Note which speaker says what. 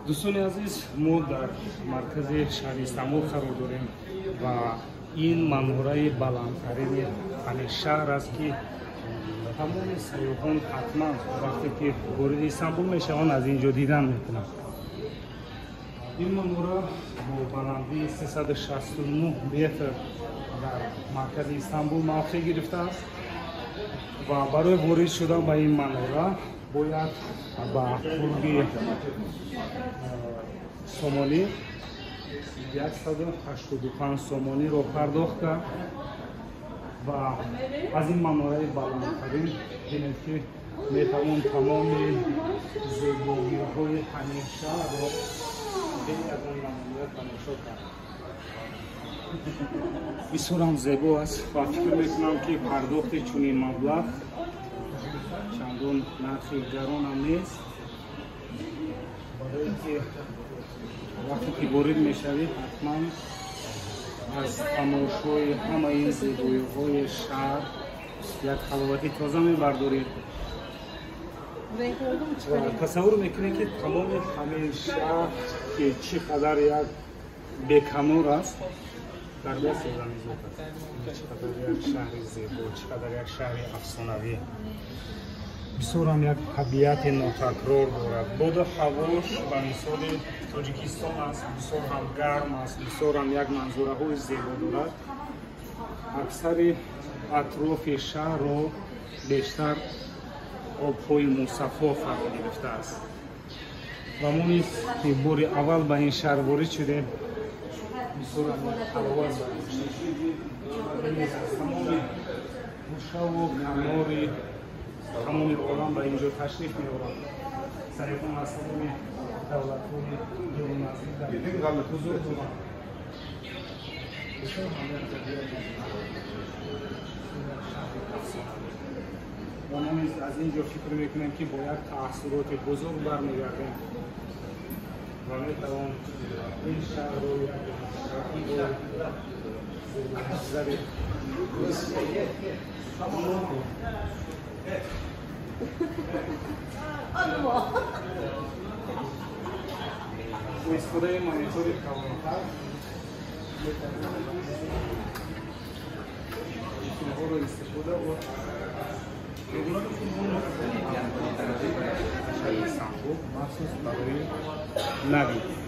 Speaker 1: دوستان عزیز، ما در مرکز شهر استانبول قرار داریم و این منظره بلندترین همین شهر است که تمام سیاحان حتما وقتی که وارد استانبول میشوند از اینجا دیدن میکنند. این منظره با بلندی 369 متر در مرکز استانبول موقع گرفته است و برای وارد شدن به این منظره باید با پول سومانی 185 سومانی رو پرداخت کرد و از این منظره بلندترین بینید که میتوان تمام زیبایی‌های همین شهر رو از این منظره تماشا کرد. بسیار هم زیبا است و فکر میکنم که پرداخت چنین مبلغ چندان نرخی گران هم نیست، برای که وقتی که وارد میشوید حتما از تماشای همه این زیبایی‌های شهر یک حلاوت تازه میبردارید و تصور میکنید که تمام همین شهر که چقدر یک بی‌کنار است در دست آدم اضافه است. چقدر یک شهر زیبا، چقدر یک شهر افسانه‌ای، بسیار هم یک طبیعت ناتکرار دارد. باد هواش به مثال تاجیکستان است، بسیار هم گرم است، بسیار هم یک منظره‌های زیبا دارد. اکثر اطراف شهر رو بیشتر آب‌های مصفا فرا گرفته است و ما نیز که بار اول به این شهر وارد شدیم بسیار هم حلاوت دارد. تمام گوشه و کنار تمام عالم به اینجا تشریف می‌آورند. سریعان از تمام دولت‌های دور و نزدیک در حضور بودند. و ما نیز از اینجا فکر می‌کنیم که باید تأثیرات بزرگ برمی‌گردیم و می‌توان این شهر رو یک تغییر زیبا با استفاده مانیتور کامل‌تر رو استفاده و شهر استانبول مخصوص برای نوید